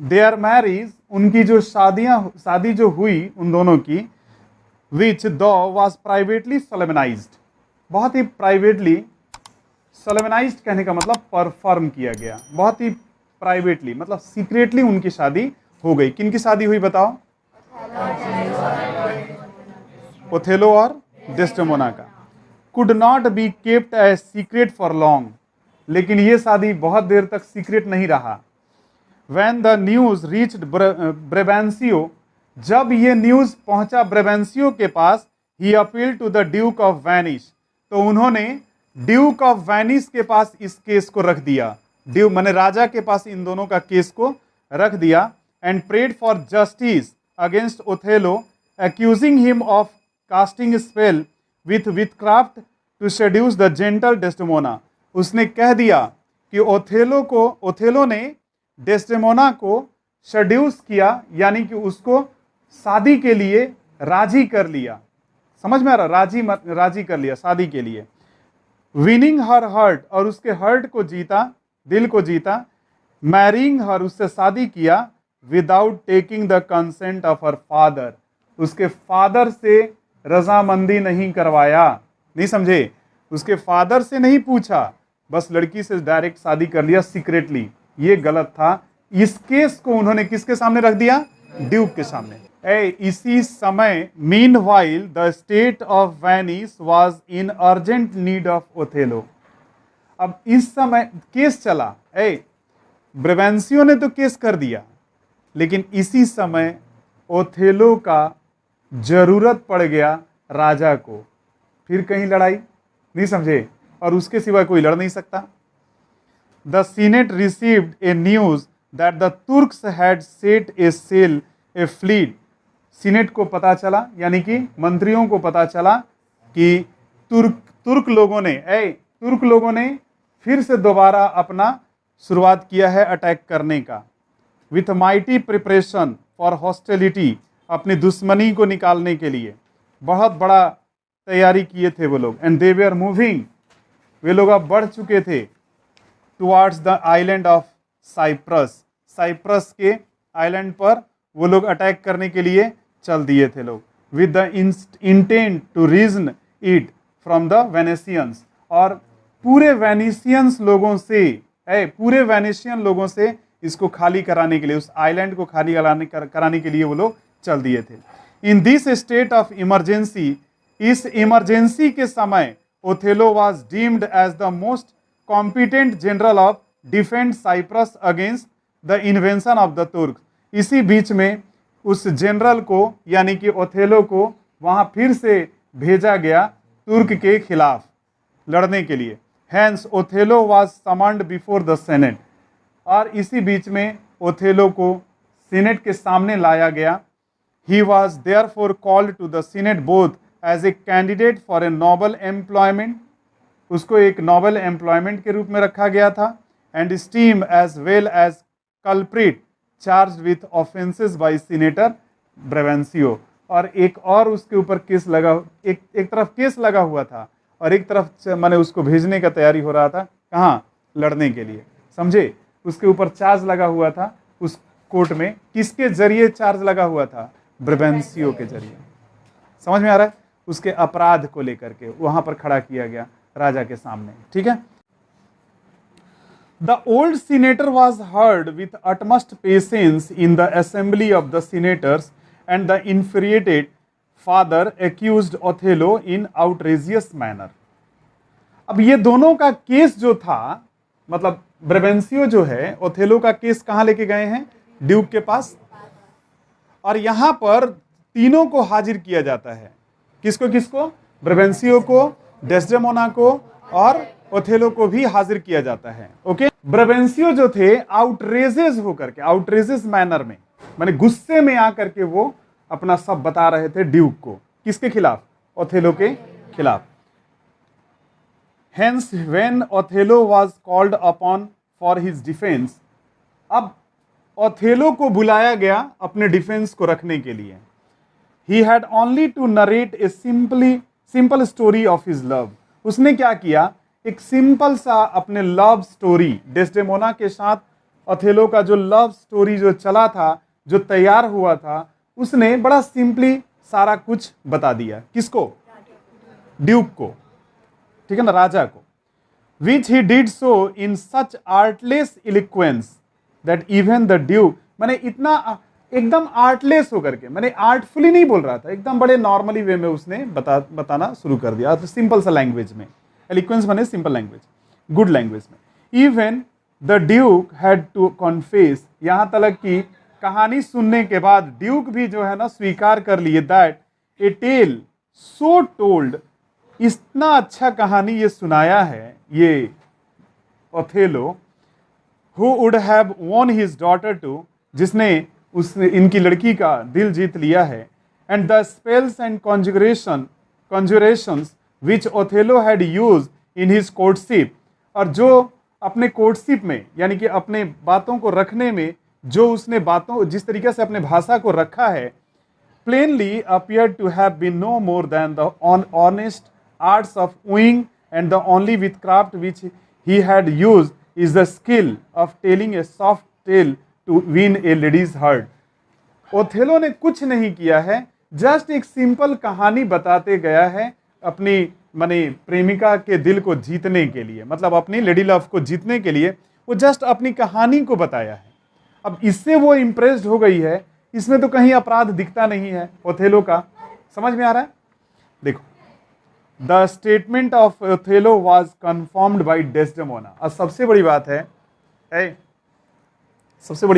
There marriage, उनकी जो शादी जो हुई उन दोनों की, विच दो वॉज प्राइवेटली सोलेमनाइज्ड, बहुत ही प्राइवेटली, सोलेमनाइज्ड कहने का मतलब परफॉर्म किया गया, बहुत ही प्राइवेटली मतलब सीक्रेटली उनकी शादी हो गई। किनकी शादी हुई बताओ? ओथेलो और डेस्डेमोना का। Could not be kept as secret for long, लेकिन ये शादी बहुत देर तक सीक्रेट नहीं रहा। When the news reached Brabantio, जब ये न्यूज पहुंचा ब्रेबेंसियो के पास, he appealed to the Duke of Venice, तो उन्होंने ड्यूक ऑफ वेनिस के पास इस केस को रख दिया, ड्यूक माने राजा के पास इन दोनों का केस को रख दिया, and prayed for justice against Othello, accusing him of casting spell with witchcraft to seduce the gentle Desdemona। उसने कह दिया कि ओथेलो ने डेस्डेमोना को सेड्यूस किया, यानी कि उसको शादी के लिए राजी कर लिया। समझ में आ रहा? राजी कर लिया शादी के लिए। विनिंग हर हर्ट, और उसके हर्ट को जीता, दिल को जीता। मैरिंग हर, उससे शादी किया। Without taking the consent of her father, उसके फादर से रजामंदी नहीं करवाया। नहीं समझे? उसके फादर से नहीं पूछा, बस लड़की से डायरेक्ट शादी कर लिया सीक्रेटली। ये गलत था। इस केस को उन्होंने किसके सामने रख दिया? ड्यूक के सामने। इसी समय meanwhile the state of Venice was in urgent need of Othello. अब इस समय केस चला, ब्रेबेंसियो ने तो केस कर दिया, लेकिन इसी समय ओथेलो का जरूरत पड़ गया राजा को। फिर कहीं लड़ाई, नहीं समझे? और उसके सिवा कोई लड़ नहीं सकता। The Senate received a news that the Turks had set a sail, a fleet। Senate को पता चला, यानी कि मंत्रियों को पता चला कि तुर्क लोगों ने फिर से दोबारा अपना शुरुआत किया है अटैक करने का। With mighty preparation for hostility, अपनी दुश्मनी को निकालने के लिए बहुत बड़ा तैयारी किए थे वो लोग। एंड दे वर मूविंग, वे लोग अब बढ़ चुके थे towards the island of Cyprus. Cyprus के आइलैंड पर वो लोग अटैक करने के लिए चल दिए थे लोग। With the intent to reason it from the Venetians, और पूरे वेनेशियंस लोगों से इसको खाली कराने के लिए, उस आइलैंड को खाली कराने के लिए वो लोग चल दिए थे। In this state of emergency, इस इमरजेंसी के समय Othello was deemed as the most competent general of defend Cyprus against the invention of the Turk. इसी बीच में उस जनरल को, यानी कि ओथेलो को वहां फिर से भेजा गया तुर्क के खिलाफ लड़ने के लिए। Hence Othello was summoned before the senate, और इसी बीच में ओथेलो को सीनेट के सामने लाया गया। He was therefore called to the senate both as a candidate for a noble employment, उसको एक नोबल एम्प्लॉयमेंट के रूप में रखा गया था। And steam as well as culprit charge with offences by senator Brabantio, और एक और उसके ऊपर केस लगा, एक तरफ केस लगा हुआ था और एक तरफ माने उसको भेजने का तैयारी हो रहा था। कहाँ? लड़ने के लिए। समझे? उसके ऊपर चार्ज लगा हुआ था उस कोर्ट में। किसके जरिए चार्ज लगा हुआ था? ब्रेबेंसियो के जरिए। समझ में आ रहा है? उसके अपराध को लेकर के वहां पर खड़ा किया गया राजा के सामने। ठीक है। The old senator was heard with utmost patience in the assembly of the senators, and the infuriated father accused Othello in outrageous manner. अब ये दोनों का केस जो था, मतलब ब्रेबेंसियो जो है ओथेलो का केस कहां लेके गए हैं? ड्यूक के पास। और यहां पर तीनों को हाजिर किया जाता है। किसको किसको? ब्रेबेंसियो को, डेस्डेमोना को और ओथेलो को भी हाजिर किया जाता है। ओके। ब्रेबेंसियो जो थे आउटरेजेस होकर के, आउटरेजेस मैनर में, माने गुस्से में आकर के वो अपना सब बता रहे थे ड्यूक को। किसके खिलाफ? ओथेलो के खिलाफ। Hence, when Othello was called upon for his defense, अब ओथेलो को बुलाया गया अपने डिफेंस को रखने के लिए। He had only to narrate a simple story of his love। उसने क्या किया? एक सिंपल सा अपने लव स्टोरी, डेस्डेमोना के साथ ओथेलो का जो लव स्टोरी जो चला था, जो तैयार हुआ था, उसने बड़ा सिंपली सारा कुछ बता दिया। किसको? ड्यूक को, ठीक है ना, राजा को। Which he did so in such artless eloquence that even the duke, मैंने इतना एकदम आर्टलेस होकर के, मैंने आर्टफुली नहीं बोल रहा था, एकदम बड़े नॉर्मली वे में उसने बताना शुरू कर दिया, तो सिंपल सा लैंग्वेज में। एलिक्वेंस माने सिंपल लैंग्वेज, गुड लैंग्वेज में। Even the duke had to confess, यहां तक कि कहानी सुनने के बाद ड्यूक भी जो है ना स्वीकार कर लिए, that a tale so told, इतना अच्छा कहानी ये सुनाया है ये Othello, who would have won his daughter too, जिसने उसने इनकी लड़की का दिल जीत लिया है। And the spells and conjurations which Othello had use in his courtship, और जो अपने कोर्टशिप में, यानी कि अपने बातों को रखने में, जो उसने बातों, जिस तरीके से अपने भाषा को रखा है, plainly appear to have been no more than the honest arts of wooing, and the only witchcraft which he had used is the skill of telling a soft tale to win a lady's heart. Othello ने कुछ नहीं किया है, just एक simple कहानी बताते गया है अपनी माने प्रेमिका के दिल को जीतने के लिए, मतलब अपनी लेडी लव को जीतने के लिए वो जस्ट अपनी कहानी को बताया है। अब इससे वो इम्प्रेस्ड हो गई है, इसमें तो कहीं अपराध दिखता नहीं है ओथेलो का। समझ में आ रहा है? देखो, the statement of Othello was confirmed by Desdemona. और सबसे बड़ी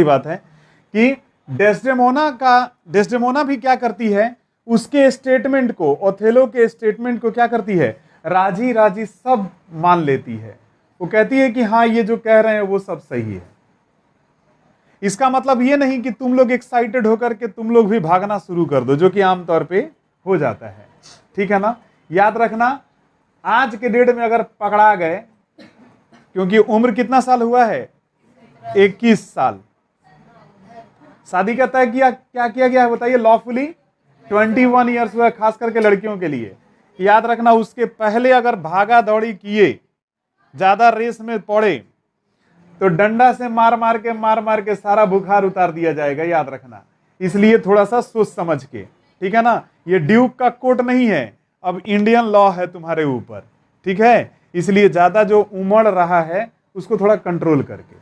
बात है कि डेस्डेमोना भी क्या करती है, उसके स्टेटमेंट को, ओथेलो के स्टेटमेंट को क्या करती है, राजी राजी सब मान लेती है। वो कहती है कि हाँ ये जो कह रहे हैं वो सब सही है। इसका मतलब ये नहीं कि तुम लोग एक्साइटेड होकर के तुम लोग भी भागना शुरू कर दो, जो कि आमतौर पे हो जाता है, ठीक है ना। याद रखना, आज के डेट में अगर पकड़ा गए, क्योंकि उम्र कितना साल हुआ है, 21 साल, शादी का तय किया, क्या किया गया है बताइए, लॉफुली 21 ईयर्स हुआ, खास करके लड़कियों के लिए। याद रखना, उसके पहले अगर भागा दौड़ी किए, ज्यादा रेस में पड़े, तो डंडा से मार मार के सारा बुखार उतार दिया जाएगा, याद रखना। इसलिए थोड़ा सा सोच समझ के, ठीक है ना। ये ड्यूक का कोर्ट नहीं है, अब इंडियन लॉ है तुम्हारे ऊपर, ठीक है। इसलिए ज्यादा जो उमड़ रहा है उसको थोड़ा कंट्रोल करके,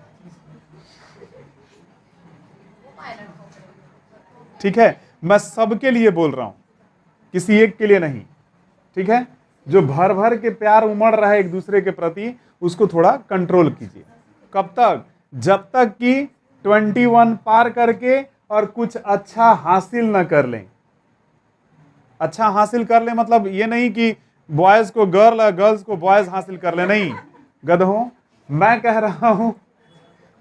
ठीक है। मैं सबके लिए बोल रहा हूं, किसी एक के लिए नहीं, ठीक है। जो भर भर के प्यार उमड़ रहा है एक दूसरे के प्रति, उसको थोड़ा कंट्रोल कीजिए। कब तक? जब तक कि 21 पार करके और कुछ अच्छा हासिल न कर लें। अच्छा हासिल कर ले मतलब ये नहीं कि बॉयज को गर्ल और गर्ल्स को बॉयज हासिल कर ले, नहीं गधों। मैं कह रहा हूं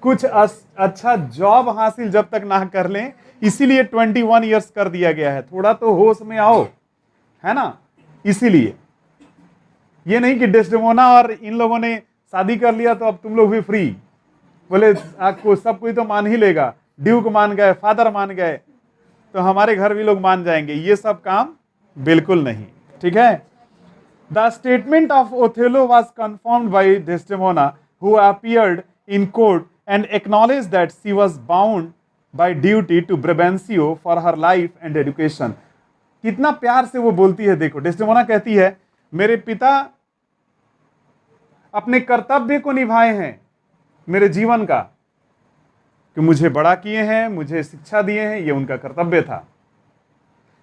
कुछ अच्छा जॉब हासिल जब तक ना कर लें, इसीलिए 21 इयर्स कर दिया गया है। थोड़ा तो होश में आओ, है ना। इसीलिए ये नहीं कि डेस्डेमोना और इन लोगों ने शादी कर लिया तो अब तुम लोग भी फ्री, बोले आपको सब कोई तो मान ही लेगा, ड्यूक मान गए, फादर मान गए, तो हमारे घर भी लोग मान जाएंगे। ये सब काम बिल्कुल नहीं, ठीक है। The statement of Othello was confirmed by Desdemona, who appeared in court and acknowledge that she was bound by duty to Brabantio for her life and education. कितना प्यार से वो बोलती है, देखो डेस्डेमोना कहती है, मेरे पिता अपने कर्तव्य को निभाए हैं मेरे जीवन का, कि मुझे बड़ा किए हैं, मुझे शिक्षा दिए हैं, ये उनका कर्तव्य था।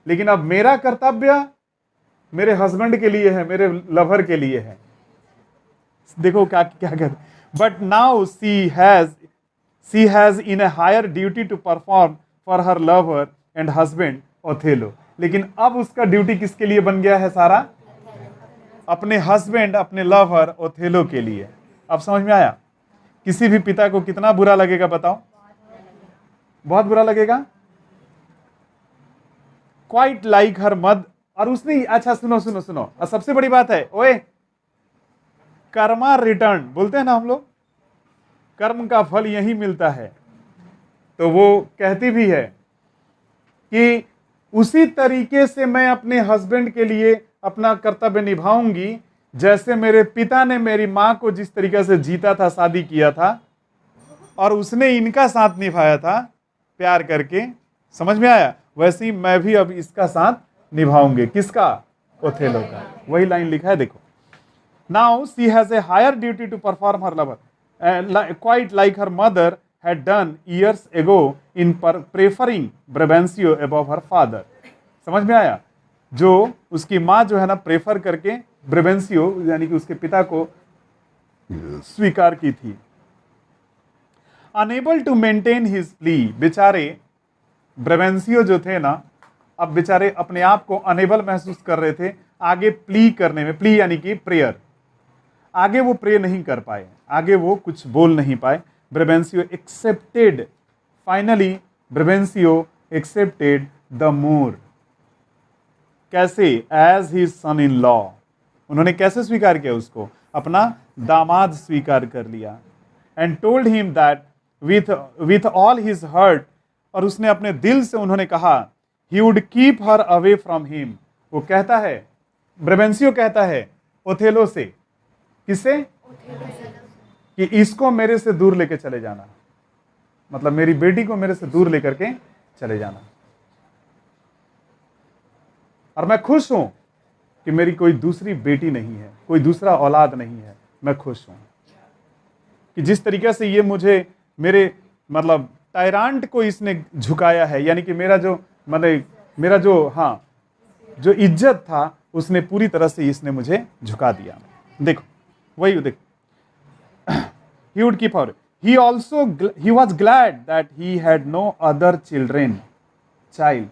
लेकिन अब मेरा कर्तव्य मेरे हस्बैंड के लिए है, मेरे लवर के लिए है। देखो क्या क्या कहते, but now she has in a higher duty to perform for her lover and husband Othello. लेकिन अब उसका ड्यूटी किसके लिए बन गया है सारा? अपने हस्बैंड, अपने लवर ओथेलो के लिए। अब समझ में आया? किसी भी पिता को कितना बुरा लगेगा बताओ? बहुत बुरा लगेगा। क्वाइट लाइक हर मद। और उसने, अच्छा सुनो सुनो सुनो, और सबसे बड़ी बात है, ओए कर्मा रिटर्न बोलते हैं ना हम लोग, कर्म का फल यही मिलता है। तो वो कहती भी है कि उसी तरीके से मैं अपने हस्बैंड के लिए अपना कर्तव्य निभाऊंगी जैसे मेरे पिता ने मेरी माँ को जिस तरीके से जीता था, शादी किया था, और उसने इनका साथ निभाया था प्यार करके, समझ में आया, वैसे ही मैं भी अब इसका साथ निभाऊंगी। किसका? ओथेलो का। वही लाइन लिखा है, देखो। Now she has a higher duty to perform her lover, quite like her mother had done years ago in preferring Brabantio above her father। समझ में आया? जो उसकी माँ जो है ना, प्रेफर करके ब्रेबेंसियो यानी कि उसके पिता को स्वीकार की थी। Unable to maintain his plea, बेचारे ब्रेबेंसियो जो थे ना, अब बेचारे अपने आप को अनेबल महसूस कर रहे थे आगे प्ली करने में। प्ली यानी कि प्रेयर, आगे वो प्रे नहीं कर पाए, आगे वो कुछ बोल नहीं पाए। Brabantio accepted, finally Brabantio accepted the Moor। कैसे? As his son-in-law। उन्होंने कैसे स्वीकार किया उसको? अपना दामाद स्वीकार कर लिया। And told him that with all his heart, और उसने अपने दिल से उन्होंने कहा, he would keep her away from him। वो कहता है, ब्रेबेंसियो कहता है ओथेलो से, किससे? कि इसको मेरे से दूर लेके चले जाना, मतलब मेरी बेटी को मेरे से दूर लेकर के चले जाना। और मैं खुश हूं कि मेरी कोई दूसरी बेटी नहीं है, कोई दूसरा औलाद नहीं है। मैं खुश हूं कि जिस तरीके से ये मुझे मेरे मतलब टायरांट को इसने झुकाया है, यानी कि मेरा जो जो इज्जत था उसने पूरी तरह से इसने मुझे झुका दिया। देखो वही देखो, he would keep her। He was glad that he had no other child।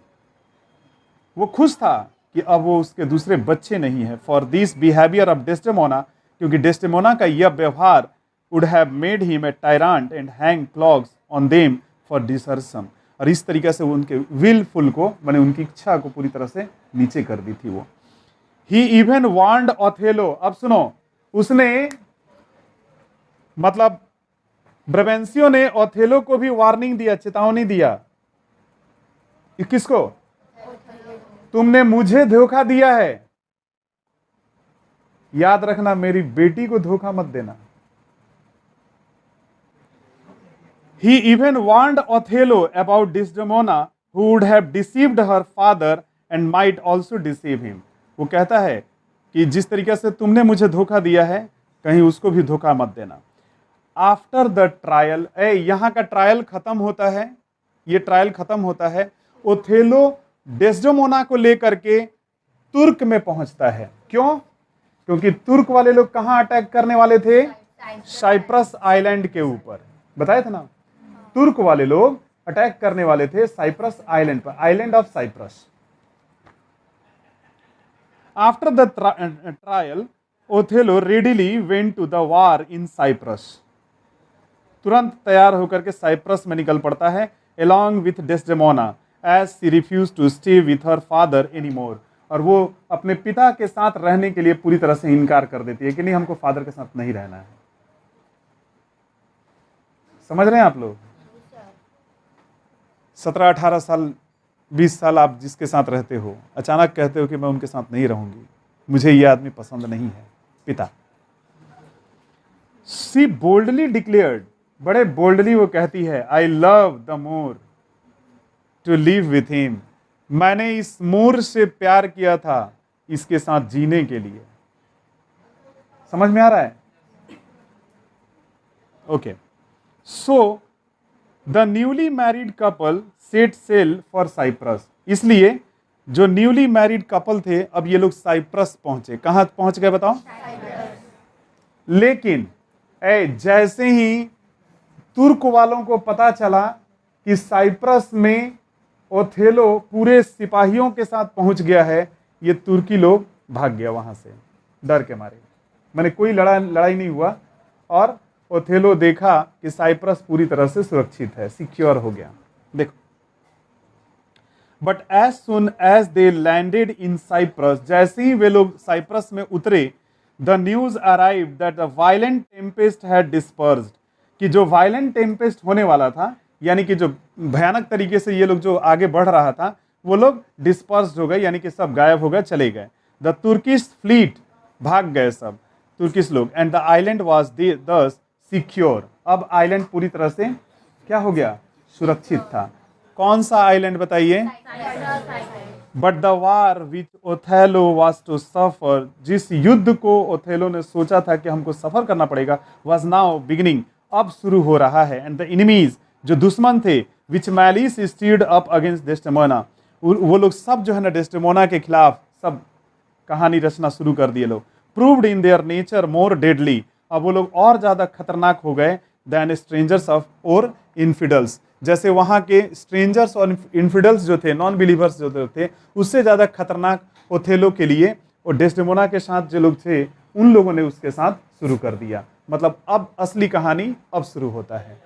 वो खुश था कि अब वो उसके दूसरे बच्चे नहीं है। For this behavior of Desdemona, क्योंकि डेस्टेमोना का यह व्यवहार would have made him a tyrant and hang clogs on them for desertion। और इस तरीके से उनके willful को, माने उनकी इच्छा को पूरी तरह से नीचे कर दी थी वो। He even warned Othello। अब सुनो, उसने मतलब ब्रेबेंसियो ने ओथेलो को भी वार्निंग दिया, चेतावनी दिया। किसको? तुमने मुझे धोखा दिया है, याद रखना मेरी बेटी को धोखा मत देना। He even warned Othello about Desdemona who would have deceived her father and might also deceive him। वो कहता है कि जिस तरीके से तुमने मुझे धोखा दिया है, कहीं उसको भी धोखा मत देना। आफ्टर द ट्रायल, यहां का ट्रायल खत्म होता है, ये ट्रायल खत्म होता है, ओथेलो डेस्डेमोना को लेकर के तुर्क में पहुंचता है। क्यों? क्योंकि तुर्क वाले लोग कहां अटैक करने वाले थे? साइप्रस आइलैंड के ऊपर, बताया था ना, तुर्क वाले लोग अटैक करने वाले थे साइप्रस आइलैंड पर, island of Cyprus. After the trial Othello readily went to the war in Cyprus. तुरंत तैयार होकर के साइप्रस में निकल पड़ता है, along with Desdemona, as she refused to stay with her father anymore। और वो अपने पिता के साथ रहने के लिए पूरी तरह से इनकार कर देती है कि नहीं, हमको फादर के साथ नहीं रहना है। समझ रहे हैं आप लोग? 17, 18 साल, 20 साल आप जिसके साथ रहते हो, अचानक कहते हो कि मैं उनके साथ नहीं रहूंगी, मुझे ये आदमी पसंद नहीं है, पिता। She boldly declared, बड़े बोल्डली वो कहती है, I love the more to live with him. मैंने इस मोर से प्यार किया था इसके साथ जीने के लिए। समझ में आ रहा है? Okay, so the newly married couple set sail for Cyprus. इसलिए जो न्यूली मैरिड कपल थे, अब ये लोग साइप्रस पहुंचे। कहां पहुंच गए बताओ? लेकिन जैसे ही तुर्क वालों को पता चला कि साइप्रस में ओथेलो पूरे सिपाहियों के साथ पहुंच गया है, ये तुर्की लोग भाग गया वहां से डर के मारे। मैंने कोई लड़ाई नहीं हुआ, और ओथेलो देखा कि साइप्रस पूरी तरह से सुरक्षित है, सिक्योर हो गया। देखो, but as soon as they landed in Cyprus, जैसे ही वे लोग साइप्रस में उतरे, the news arrive that the violent tempest had dispersed, कि जो वायलेंट टेम्पेस्ट होने वाला था, यानी कि जो भयानक तरीके से ये लोग जो आगे बढ़ रहा था, वो लोग डिस्पर्स्ड हो गए, यानी कि सब गायब हो गए, चले गए। द तुर्किश फ्लीट भाग गए सब तुर्किश लोग। एंड द आइलैंड वॉज दस सिक्योर, अब आइलैंड पूरी तरह से क्या हो गया, सुरक्षित था। कौन सा आइलैंड बताइए? But the war which Othello was to suffer, जिस युद्ध को ओथेलो ने सोचा था कि हमको सफर करना पड़ेगा, वॉज नाउ बिगिनिंग, अब शुरू हो रहा है। एंड द एनिमीज, जो दुश्मन थे, विच मैलिस स्टीर्ड अप अगेंस्ट डेस्टेमोना, वो लोग सब जो है ना डेस्टेमोना के खिलाफ सब कहानी रचना शुरू कर दिए लोग। Proved in their nature more deadly, अब वो लोग और ज्यादा खतरनाक हो गए देन स्ट्रेंजर्स ऑफ और इनफिडल्स, जैसे वहाँ के स्ट्रेंजर्स और इनफिडल्स जो थे, नॉन बिलीवर्स जो थे, उससे ज़्यादा खतरनाक ओथेलो के लिए, और डेस्डेमोना के साथ जो लोग थे उन लोगों ने उसके साथ शुरू कर दिया। मतलब अब असली कहानी अब शुरू होता है।